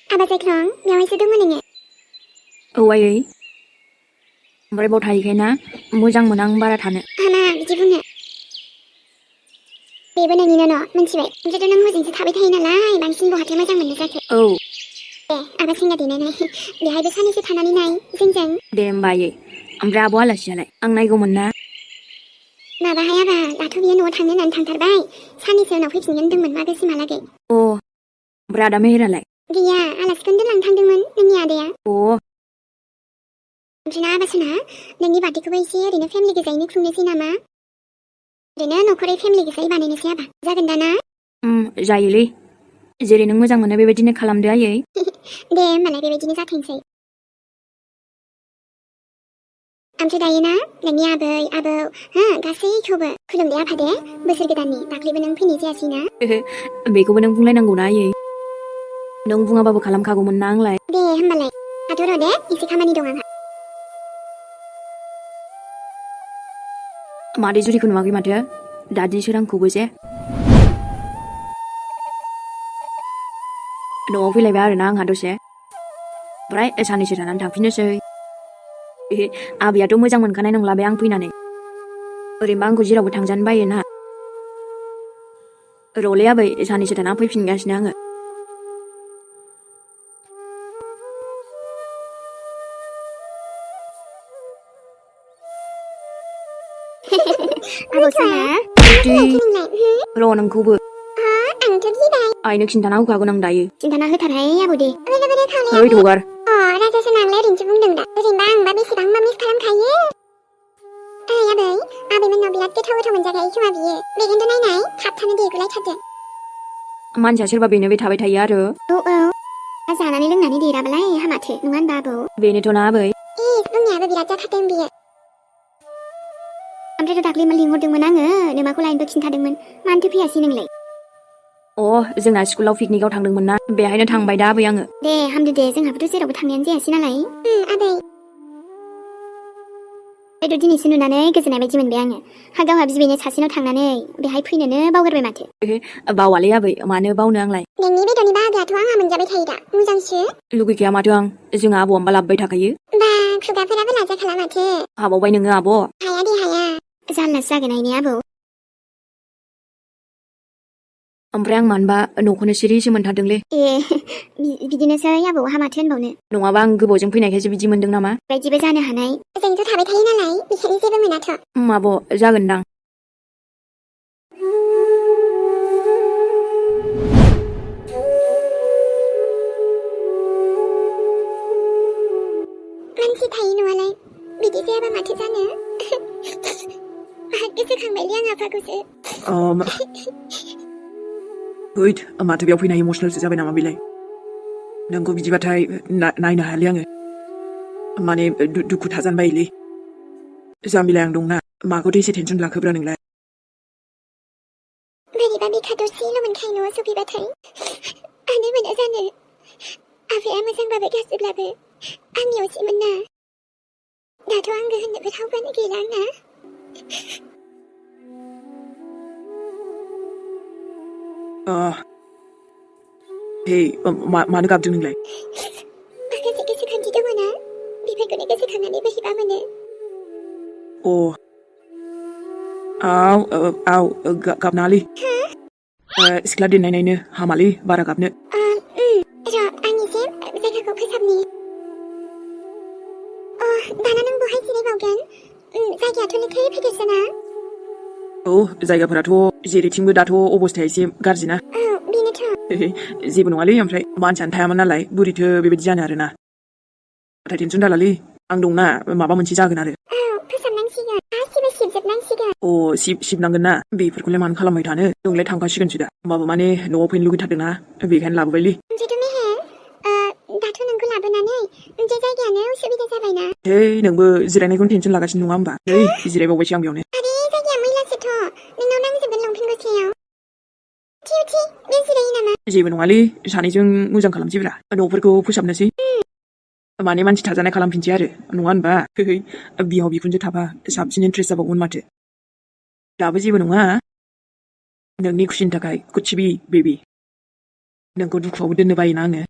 आबा जायख्लं बेयावहायसो दङ नोङो? औ आयै ओमफ्राय बाव थाहैखायना मोजां मोना आं बारा थानो। हामा बिदि बुंनो। बेबो नोंनिनो न' मिन्थिबाय। ओमफ्रायथ' नों हजोंसो थाबाय थायो नालाय बांसिन बहाथो मोजां मोननो जाखो? औ दे आबा सेंगा देनानै बेहायबो साननैसो थानानै नाय जोंजों। दे होमबा आयै। ओमफ्राय आब' आलासियालाय आं नायगौमोन ना। माबाहाय आबा दाथ' बियो न'आव थांनो होननानै थांथारबाय। साननैसो उनाव फैफिनगोन होनदोंमोन मागोसिमहालागै। अ ओमफ्राय आदा मेहेरालाय? गैया आलासिखौनो दोनलांनो थांदोंमोन नोंनि आदाया। अ ओमफ्राय ना आबासना नोंनि बार्थडेखौबो एसे ओरैनो फेमिलि गोजायैनो खुंनोसै नामा? ओरैनो न'खरै फेमिलि गोजायै बानायनोसै आबा। जागोन दा ना? जायोलै जेरै नों मोजां मोनो बेबायदिनो खालामदो आयै। दे होमबालाय बेबायदिनो जाथोंसै। ओमफ्राय दायो ना नोंनि आबै आबौ गासैखौबो खुलुमदे आफादे बोसोर गोदाननि। दाख्लैबो नों फैनाय जायासै ना? बेखौबो नों बुंलायनांगौना आयै। नों बुङाबाबो खालामखागौमोन ना आंलाय। दे होमबालाय थाथ' र' दे एसे खामानि दं आंहा। मादै जुरिखौ नुवाखै माथो दादि सोरांखौबो जे। न'आव फैलायबाय आरोना आंहा दसे ओमफ्राय साननैसो थानानै थांफिननोसै। आबैयाथ' मोजां मोनखानाय नंला बे आं फैनानै। ओरैनोबा आंखौ जेरावबो थांजानो बायोना। र'लै आबै साननैसो थाना फैफिनगासिनो आङो। आबौ साना र' नोंखौबो आंथ' गिबाय। आइनो खिन्थाना होखागोन आं दायो। खिन्थाना होथारहाय आबौ दे। हैद हगार। राजासो नालाय ओरैनोसो बुंदों दा। ओरैनोबा आंबा बेसेबांबा मिस खालामखायो। आबैमोननाव बिराद गोथाव गोथाव मोनजाखायो खोमा बियो। बेखौनोथ' नायनाय थाबथानो देगुलायथारदों। मानसिया सोरबा बेनो बे थाबाय थायो आरो। औ जानानै लोंनानै देराबालाय हामाथो नङा होनबा आबौ? बेनोथ' ना आबै। बुंनायाबो बिराद जाखादों बियो। ओमफ्रायथ' दाख्लै लिंहरदोंमोन आङो नोमाखौ लायनोबो खिन्थादोंमोन। मानोथो फैयासै नोंलाय? जोंना स्कुलाव पिकनिकआव थांदोंमोन ना बेहायनो थांबाय दा आबै आङो। दे हामदो दे जोंहाबोथ' जेरावबो थांनायानो जायासै नालाय। आबै बेथ' दिनैसो नुनानै गोजोननाय बायदि मोनबाय आङो। गावहा बिबैनो सासेनाव थांनानै बेहाय फैनोनो बावगारबाय माथो। बावालै आबै मानो बावनो आंलाय। नोंनि बेदरनि बाहागोआथ' आंहा मोनजाबाय थायो दा मोजांसो। लुगैखाया माथो आं जोंहा आबौआबा लाबोबाय थाखायो। बा खुगाफोराबो लाजाखाला माथो। हाबावबाय नोङो आब'। हाया दे हाया। जारलासो जागोन आइने आबौ। ओमफ्राय आं मानोबा न'खौनो सिरिसो मोनथारदोंलै। बिदिनोसै आबौ हामाथो होनबावनो। नङाबा आं गोबावजों फैनायखायसो बिदि मोनदों नामा? बायदिबो जानो हानाय। जोंथ' थाबाय थायो नालाय बेखायनो जेबो मोनाथ'। आब' जागोनदां। मानसि थायो न'आलाय बिदि जायाबा माथो जानो। गोसोखांबायलै आं आफाखौसो। हैद माथो बेयाव फैना इमसनेलसो जाबाय नामा बेलाय? नोंखौ बिदिबाथाय नायनो हायालै आङो। माने दुखु थाजानो बायोलै। जाम्बिलाय आं दंना माखौथो एसे टेनसन लाखोब्रा नोंलाय? बोरैबा बिखा दसेल' मोनखायो न'आव सफैबाथाय। मानो मोना जानो? आफाया मोजांबाबो गाज्रिब्लाबो आंनि असेमोन ना। दाथ' आंगो होननोबो रावबोआनो गैला आंना। मानो गाबदों नोंलाय? माखासे गोसोखांथि दङना बेफोरखौनो गोसोखांनानै बोरैबा मोनो। गाबनाङालै। सिख्ला देलायनायनो हामालै बारा गाबनो। र' आं एसे जायगाखौ फोसाबनि। दाना नों बहाय जिरायबावगोन? जायगायाथ' लेथेर फेथेरसोना। जायगाफोराथ' जेरैथिंबो दाथ' अबस्थाया एसे गाज्रि ना। बेनोथ'। जेबो नङालै ओमफ्राय मानसियानो थायामोन नालाय बोरैथो बेबायदि जानो आरोना। नाथाय टेनसन दालालै आं दंना माबा मोनसे जागोन आरो। फोसाबनांसिगोन गासिबो सिबजोबनांसिगोन। सिबनांगोन ना बेफोरखौलाय मानो खालामबाय थानो नोंलाय थांखासिगोनसो दा। होमबाबो माने न'आव फैनो लुगैथारदोंना बेखायनो लाबोबायलै। ओमफ्रायथ' मेहेर दाथ' नोंखौ लाबोनानै बे जायगायानो उसुबिदा जाबायना। नोंबो जिरायनायखौनो टेनसन लागासिनो नङा होमबा? नै जिरायबावबायसो आं बेयावनो। आरे जायगाया मैलासोथ' नोंनाव नांजोबगोन लंपेन गस्लायाव। उथि बे जिरायो नामा? जेबो नङालै सानैजों मोजां खालामसैब्रा न'फोरखौ फोसाबनोसै। माने मानसि थाजानाय खालामफिनसै आरो नङा होनबा? बिहाव बिखुनजो थाबा साबसिन इन्ट्रेस्ट जाबावगोन माथो। दाबो जेबो नङा नोंनि खुसिनि थाखाय कुछ भी बेबी। नोंखौ दुखुआवबो दोननो बायोना आङो।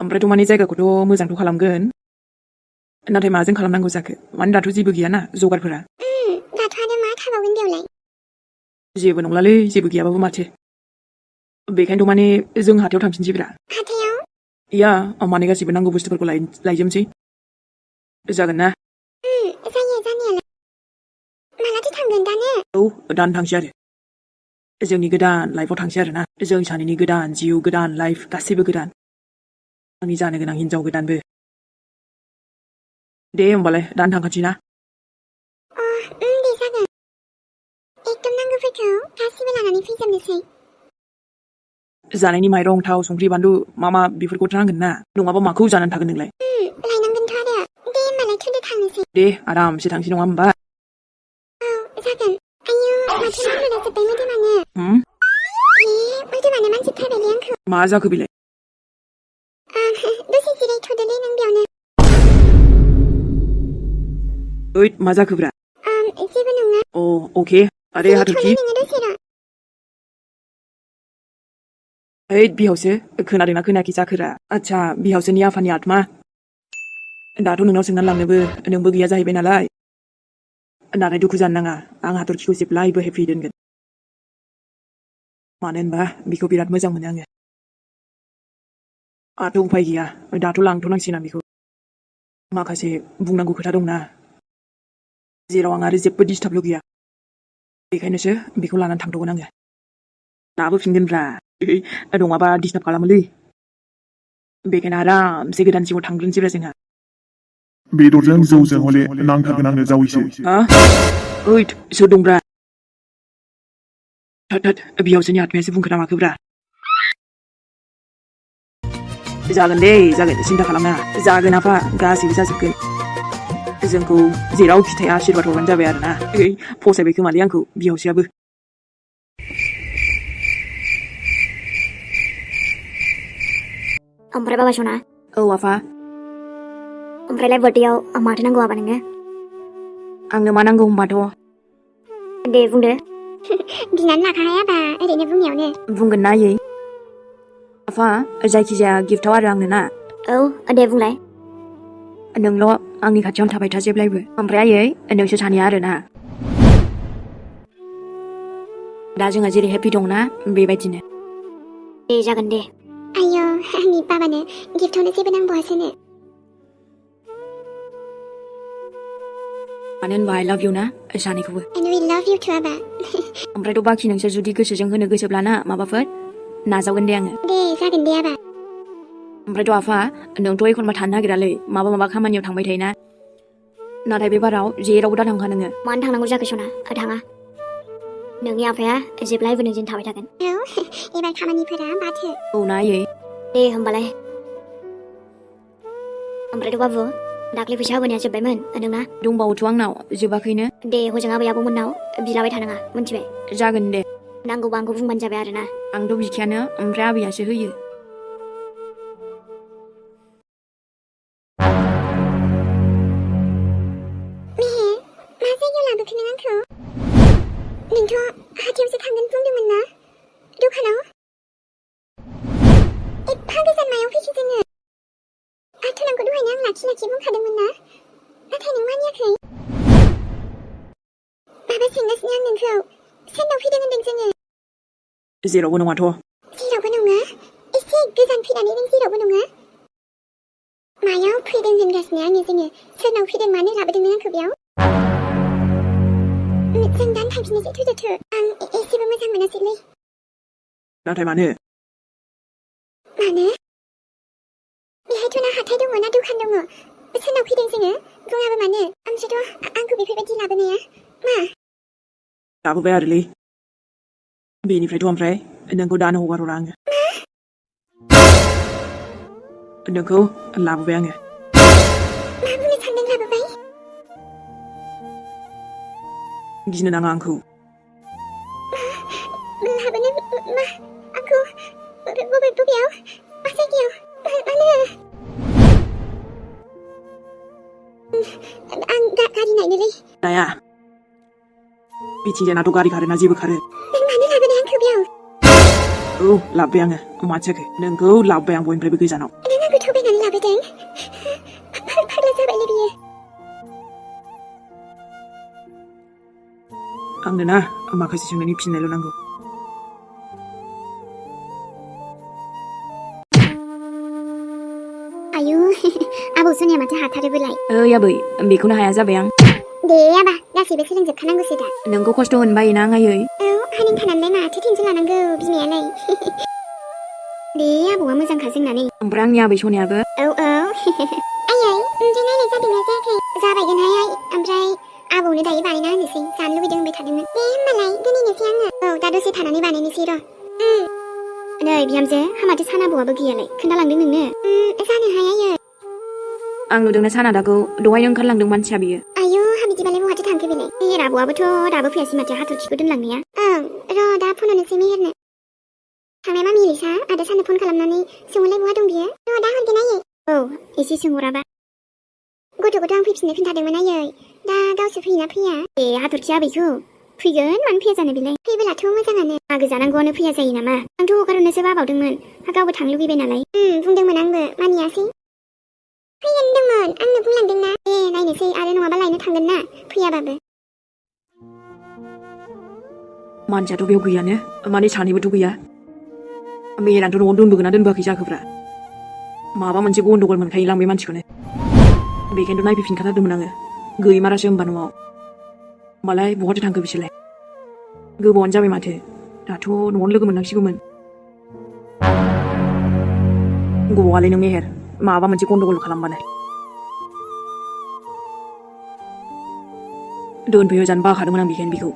ओमफ्रायथ' माने जायगाखौथ' मोजांथ' खालामगोन नाथाय माजों खालामनांगौ जाखो माने दाथ' जेबो गैयाना जगारफोरा दाथ' आरो मा थाबावगोन बेयावलाय जेबो नंलालै जेबो गैयाबाबो माथो बेखायनोथ' माने जों हाथायाव थांफिनसैब्रा हाथायाव या माने गासिबो नांगौ बुस्थुफोरखौ लायजोबसै जागोन ना जायो जानायालाय मालाथो थांगोन दानो औ दानो थांसै आरो जोंनि गोदान लाइफआव थांसै आरो ना जों सानैनि गोदान जिउ गोदान लाइफ गासैबो गोदान आंनि जानो गोनां हिनजाव गोदानबो दे होमबालाय दानो थांखानोसै ना दे जागोन एकदम नांगौफोरखौ गासिबो लानानै फैजोबनोसै जानायनि माइरं थाव संख्रि बानलु मा बेफोरखौथ' नांगोन ना नङाबा माखौ जानानै थागोन नोंलाय लायनांगोनथ' आरो दे होमबालाय थुदो थांनोसै दे आरामसे थांसै नङा होमबा जागोन आयौ माथो मावनो जोब्बाय मोदोमानो मोदोमानो मानसिथारबायलै आंखौ मा जाखो बेलाय दसे जिरायथ'दोलै नों बेयावनो ओइ मा जाखोब्रा जेबो नङा अ अके आरे हाथरखि नोङो दसे र' ओइ बिहावसो खोनादोंना खोनायाखै जाखोरा आदसा बिहावसोनि आफानि आत्मा दाथ' नोंनाव सोंनानै लांनोबो नोंबो गैया जाहैबाय नालाय नाथाय दुखु जानो नाङा आं हाथरखिखौ जेब्लायबो हेपि दोनगोन मानो होनबा बिखौ बिराद मोजां मोनो आङो आंथ' उफाय गैया दाथ' लांथ'नांसिगोन आं बिखौ माखासे बुंनांगौ खोथा दंना जेराव आं आरो जेबो डिस्टार्बल' गैया बेखायनोसो बिखौ लानानै थांथ'गोन आङो लाबोफिनगोनब्रा नङाबा डिस्टार्ब खालामोलै बेखायनो आरामसे गोदान जिउआव थांग्रोनोसैब्रा जोंहा बेदरजों जौजों हले नांथारगोन आंनो जावैसो हा ओइ सोर दंब्रा थोद बिहावसोनि आत्मायासो बुंखोना माखोब्रा जागोन दे जागोन सिन्था खालामनाङा जागोन आफा गासैबो जाजोबगोन जोंखौ जेरावखि थाया आशीर्बाद हरबानो जाबाय आरोना फसायबाय खोमालै आंखौ बिहावसोआबो ओमफ्राय बाबा सना औ आफा ओमफ्रायलाय बार्थडेआव माथो नांगौ आबा नोङो आंनो मा नांगौ होनबाथ' दे बुंदो बिनानै लाखाहाय आबा ओरैनो बुंनायावनो बुंगोन ना आयै आफा जायखिजाया गिफ्टआव आरो आंनो ना औ दे बुंलाय नोंल' आंनि खाथियावनो थाबाय था जेब्लायबो ओमफ्राय आयै नोंसोर सानैया आरोना दा जोंहा जेरै हेपि दंना बेबायदिनो दे जागोन दे आयौ आंनि बाबानो गिफ्टआवनो जेबो नांबावासोनो मानो होनबा आइ लाभ इउ ना सानैखौबो and we love you too आबा ओमफ्रायथ' बाखि नोंसोर जुदि गोसोजों होनो गोसोब्ला ना माबाफोर नाजावगोन दे आङो दे जागोन दे आबा ओमफ्रायथ' आफा नोंथ' एखनबा थानो नागिरालै माबा खामानियाव थांबाय थायोना नाथाय बे बाराव जेरावबो दा थांखा नोङो मानो थांनांगौ जाखो सना थाङा नोंनि आफाया जेब्लायबो नोंजों थाबाय थागोन औ एबार खामानिफोरा बाथो औ ना आयै दे होमबालाय ओमफ्रायथ' बाबु दाख्लै फैसा होबोनाया जोब्बायमोन नोंना दंबावोथ' आंनाव जोबाखैनो दे हजों आबै आबौमोननाव बिलाबाय थानाङा मिन्थिबाय जागोन दे नांगौबा आंखौ बुंबानो जाबाय आरोना आंथ' बिखायानो ओमफ्राय आबैयासो होयो मेहेर मा जायगायाव लाबोखो नों आंखौ नोंथ' हाथायावसो थांगोन बुंदोंमोन ना दखानाव एफा गोजान मायाव फैखो जोङो आंथ' नोंखौ दहायनो आं लाखि बुंखादोंमोन ना नाथाय नों मानियाखै माबा सोंगासिनो आं नोंखौ सोरनाव फैदों होनदों जोङो जेरावबो नङाथ' जेरावबो नङा एसे गोजान फैनानै नों जेरावबो नङा मायाव फैदों होनगासिनो आङो जोङो सोरनाव फैदों मानो लाबोदों नों आंखौ बेयाव जों दानो थांफिननोसै थुदो आं एसेबो मोजां मोनासैलै नाथाय मानो बेहायथ' ना हाथाय दङ ना दखान दङ सोरनाव फैदों जोङो बुङाबो मानो ओमफ्रायथ' आंखौ बेफोरबायदि लाबोनाया मा लाबोबाय आरोलै बेनिफ्रायथ' ओमफ्राय नोंखौ दानो हगार हरा आङो नोंखौ लाबोबाय आङो मा बुंनो सानदों लाबोबाय गिनो नाङा आंखौ लाबोनो मा आंखौ बबेयाव मा जायगायाव मानो आं गारि नायनोलै नाया बिथिंजायनाथ' गारि खारोना जेबो खारो नों मानो लाबोनो आंखौ बेयाव औ लाबोबाय आङो माथो जाखो नोंखौ लाबोबाय आं बयनिफ्रायबो गोजानाव नों आंखौ थगायदों आंनो ना माखासे सोंनायनि फिननायल' नांगौ आयु आबौ सोनिया माथो हाथारोबोलाय ओइ आबै बेखौनो हाया जाबाय आं दे आबा गासैबो सोलोंजोबखानांगौसो दा नोंखौ खस्थ' होनबाय ना आं आयै औ हानिं थानानैलाय माथो टेनसन लानांगौ बिमायालाय दे आबौआ मोजांखा जोंनानै ओमफ्राय आंनि आबै सनियाबो औ आयै ओमफ्राय नायनाय जादोंना जायाखै जाबायगोनहाय आइ ओमफ्राय आबौनो दायो बानायना होनोसै जानो लुबैदों होनबाय थादोंमोन दे होमबालाय दोनहैनोसै आङो औ दा दसे थानानै बानायनोसै र' नै बिहामजो हामाथो सानाबौआबो गैयालाय खोन्थालांदों नोंनो जानोहाय आयै आं नुदोंना सानादाखौ दहायनो ओंखारलांदों मानसिया बियो आयु हाबिदिबालाय बहाथो थांखो बेलाय मेहेर आबौआबोथ' दाबो फैयासै माथो हाथरखिखौ दोनलांनाया ओं र' दा फन हरनोसै मेहेरनो थांनाय मामि लिसा आदा सानो फन खालामनानै सोंहरलाय बहा दं बियो र' दा हरगोन आयै औ एसे सोंहराबा गथ'खौथ' आं फैफिननो खोन्थादोंमोन आयै दा गावसो फैयोना फैया ए हाथरखि आबैखौ फैगोन मानो फैया जानो बेलाय फैबोलाथ' मोजाङानो मागो जानांगौआनो फैया जायो नामा आंथ' हगारहरनोसो बाबावदोंमोन गावबो थांनो लुगैबाय नालाय बुंदोंमोन आंबो मानियासै फैगोन होनदोंमोन आंनो बुंलांदोंना दे नायनोसै आरो नङाबा लायनो थांगोन ना फैयाबाबो मानसियाथ' बेयाव गैयानो माने सानैबोथ' गैया मेहेरानोथ' न'आव दोनबोगोन ना दोनबोआखै जाखोब्रा माबा मोनसे गन्डगल मोनखायोलां बे मानसिखौनो बेखायनोथ' नायफैफिनखाथारदोंमोन आङो गैमारासो होमबा न'आव होमबालाय बहाथो थांखो बिसोरलाय गोबावानो जाबाय माथो दाथ' न'आवनो लोगो मोननांसिगौमोन गवालाय नों मेहेर माबा मोनसे गन्डगल खालामबानो दोनफैहोजानो बाखादोंमोन आं बेखायनो बेखौ